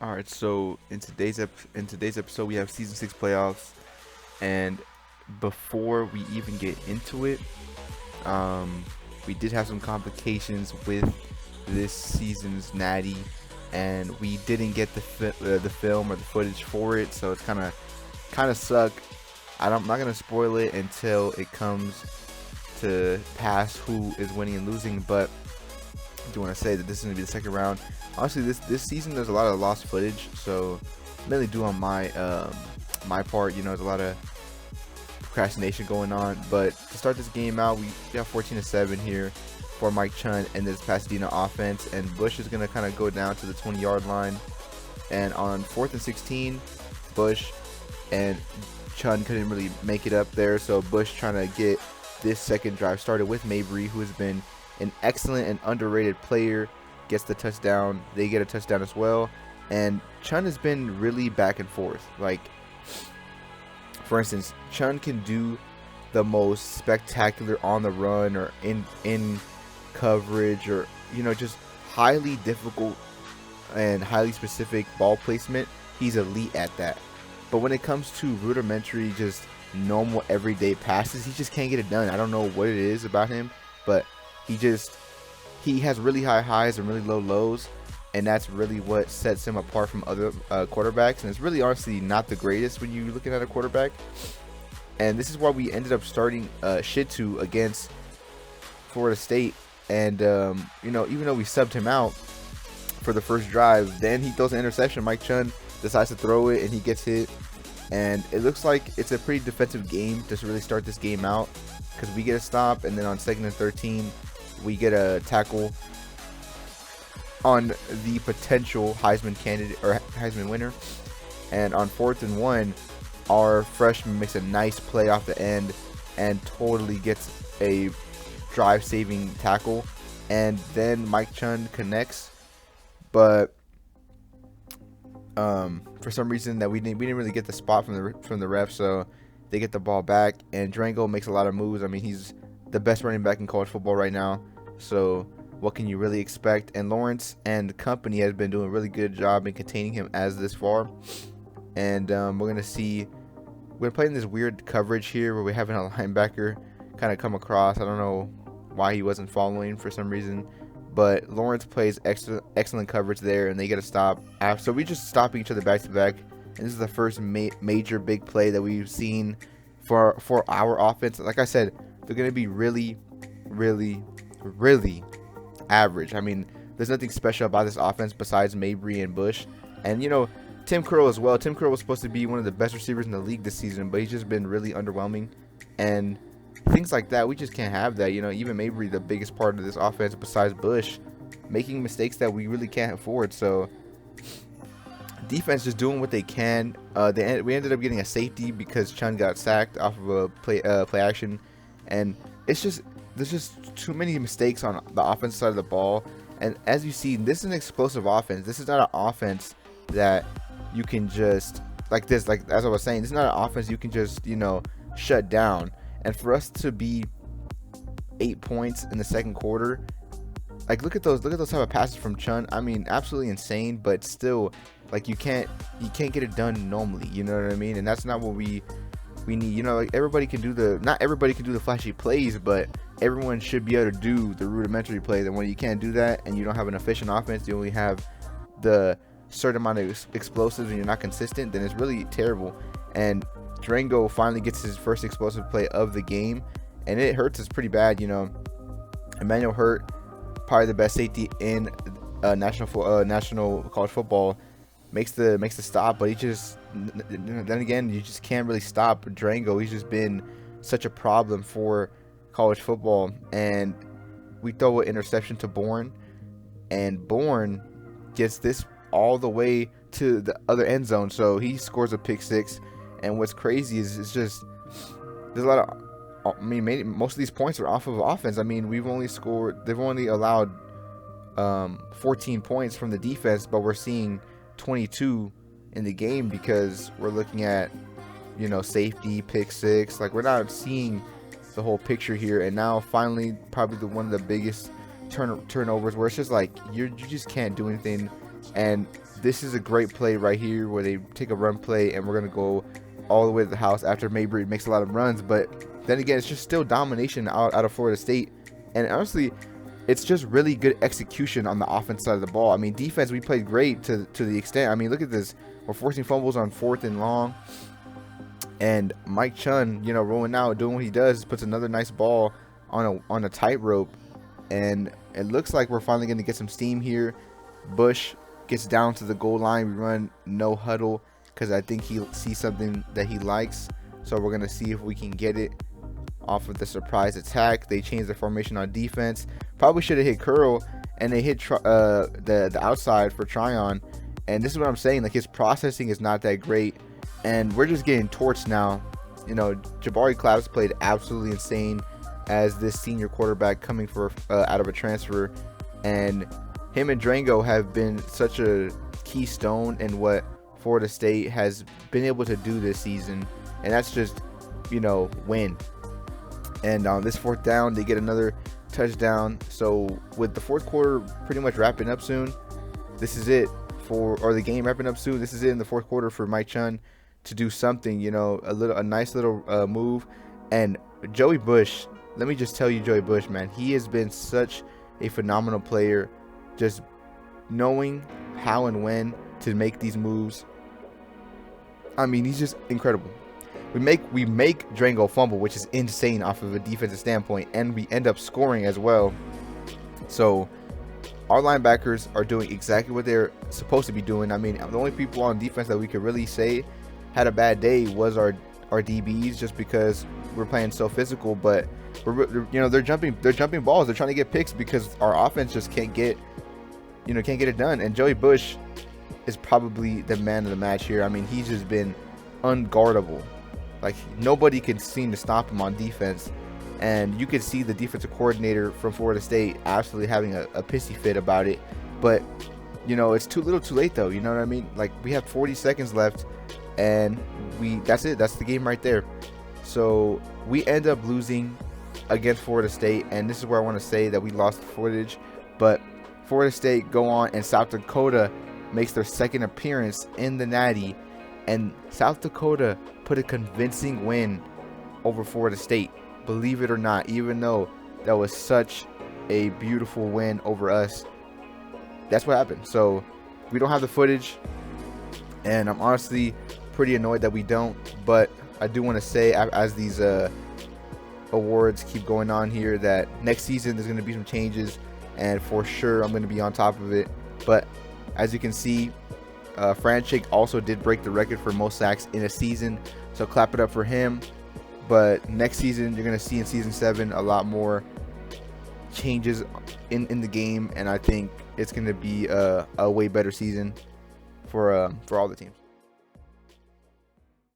All right, so in today's episode, we have season 6 playoffs, and before we even get into it, um, we did have some complications with this season's Natty, and we didn't get the film or the footage for it, so it's kind of suck. I'm not gonna spoil it until it comes to pass who is winning and losing, but I do want to say that this is gonna be the second round. Honestly, this season there's a lot of lost footage, so mainly due on my part. There's a lot of procrastination going on. But to start this game out, we got 14-7 here for Mike Chun and this Pasadena offense, and Bush is gonna kind of go down to the 20-yard line, and on 4th and 16, Bush and Chun couldn't really make it up there, so Bush trying to get this second drive started with Mabry, who has been an excellent and underrated player, gets the touchdown. They get a touchdown as well. And Chun has been really back and forth. Like, for instance, Chun can do the most spectacular on the run or in coverage, or just highly difficult and highly specific ball placement. He's elite at that. But when it comes to rudimentary, just normal everyday passes, he just can't get it done. I don't know what it is about him, but he has really high highs and really low lows, and that's really what sets him apart from other quarterbacks. And it's really honestly not the greatest when you're looking at a quarterback. And this is why we ended up starting Shitu against Florida State. And even though we subbed him out for the first drive, then he throws an interception. Mike Chun decides to throw it, and he gets hit. And it looks like it's a pretty defensive game to really start this game out, because we get a stop, and then on 2nd and 13, we get a tackle on the potential Heisman candidate or Heisman winner. And on 4th and 1, our freshman makes a nice play off the end and totally gets a drive-saving tackle. And then Mike Chun connects, but for some reason that we didn't really get the spot from the ref, so they get the ball back, and Durango makes a lot of moves. I mean, he's the best running back in college football right now, so what can you really expect? And Lawrence and company has been doing a really good job in containing him as this far. And we're playing this weird coverage here where we're having a linebacker kind of come across. I don't know why he wasn't following for some reason, but Lawrence plays excellent coverage there, and they get a stop. So we just stopping each other back to back, and this is the first major big play that we've seen for our offense. Like I said, they're going to be really, really, really average. I mean, there's nothing special about this offense besides Mabry and Bush, and Tim Curl as well. Tim Curl was supposed to be one of the best receivers in the league this season, but he's just been really underwhelming, and things like that, we just can't have that. Even Mabry, the biggest part of this offense besides Bush, making mistakes that we really can't afford. So defense just doing what they can. We ended up getting a safety because Chun got sacked off of a play action, and there's just too many mistakes on the offensive side of the ball. And as you see, this is an explosive offense. This is not an offense that you can just like as I was saying, this is not an offense you can just shut down. And for us to be 8 points in the second quarter, like look at those type of passes from Chun. I mean, absolutely insane, but still, like you can't get it done normally. You know what I mean? And that's not what we need. Like not everybody can do the flashy plays, but everyone should be able to do the rudimentary plays. And when you can't do that, and you don't have an efficient offense, you only have the certain amount of explosives, and you're not consistent, then it's really terrible. And Durango finally gets his first explosive play of the game, and it hurts us pretty bad. Emmanuel Hurt, probably the best safety in national college football, makes the stop, but then again, you just can't really stop Durango. He's just been such a problem for college football. And we throw an interception to Bourne, and Bourne gets this all the way to the other end zone, so he scores a pick six. And what's crazy is it's just there's a lot of, I mean, most of these points are off of offense. I mean, they've only allowed 14 points from the defense, but we're seeing 22 in the game because we're looking at safety, pick six. Like, we're not seeing the whole picture here. And now finally, probably one of the biggest turnovers where it's just like you just can't do anything. And this is a great play right here where they take a run play, and we're going to go all the way to the house after Mabry makes a lot of runs. But then again, it's just still domination out of Florida State. And honestly, it's just really good execution on the offense side of the ball. I mean, defense, we played great to the extent. I mean, look at this. We're forcing fumbles on 4th and long. And Mike Chun, you know, rolling out, doing what he does, puts another nice ball on a tightrope. And it looks like we're finally going to get some steam here. Bush gets down to the goal line. We run no huddle because I think he sees something that he likes. So we're going to see if we can get it off of the surprise attack. They changed the formation on defense. Probably should have hit Curl, and they hit the outside for Tryon. And this is what I'm saying. Like, his processing is not that great, and we're just getting torched now. You know, Jabari Claps played absolutely insane as this senior quarterback coming for out of a transfer, and him and Drango have been such a keystone in what Florida State has been able to do this season, and that's just, you know, win. And on this 4th down, they get another touchdown. So with the 4th quarter pretty much wrapping up soon, this is it or the game wrapping up soon. This is it in the 4th quarter for Mike Chun to do something, you know, a nice little move. And Joey Bush, let me just tell you, Joey Bush, man, he has been such a phenomenal player, just knowing how and when to make these moves. I mean, he's just incredible. We make Drango fumble, which is insane off of a defensive standpoint, and we end up scoring as well. So our linebackers are doing exactly what they're supposed to be doing. I mean, the only people on defense that we could really say had a bad day was our DBs, just because we're playing so physical. But they're jumping balls. They're trying to get picks because our offense just can't get it done. And Joey Bush is probably the man of the match here. I mean, he's just been unguardable. Like, nobody can seem to stop him on defense. And you could see the defensive coordinator from Florida State absolutely having a pissy fit about it. But, you know, it's too little too late, though. You know what I mean? Like, we have 40 seconds left, and that's it. That's the game right there. So we end up losing against Florida State. And this is where I want to say that we lost the footage. But Florida State go on, and South Dakota makes their 2nd appearance in the Natty. And South Dakota put a convincing win over Florida State, believe it or not, even though that was such a beautiful win over us. That's what happened. So we don't have the footage, and I'm honestly pretty annoyed that we don't. But I do want to say, as these awards keep going on here, that next season there's going to be some changes, and for sure I'm going to be on top of it. But as you can see, Franchik also did break the record for most sacks in a season, so clap it up for him. But next season, you're going to see in season 7 a lot more changes in the game, and I think it's going to be a way better season for all the teams.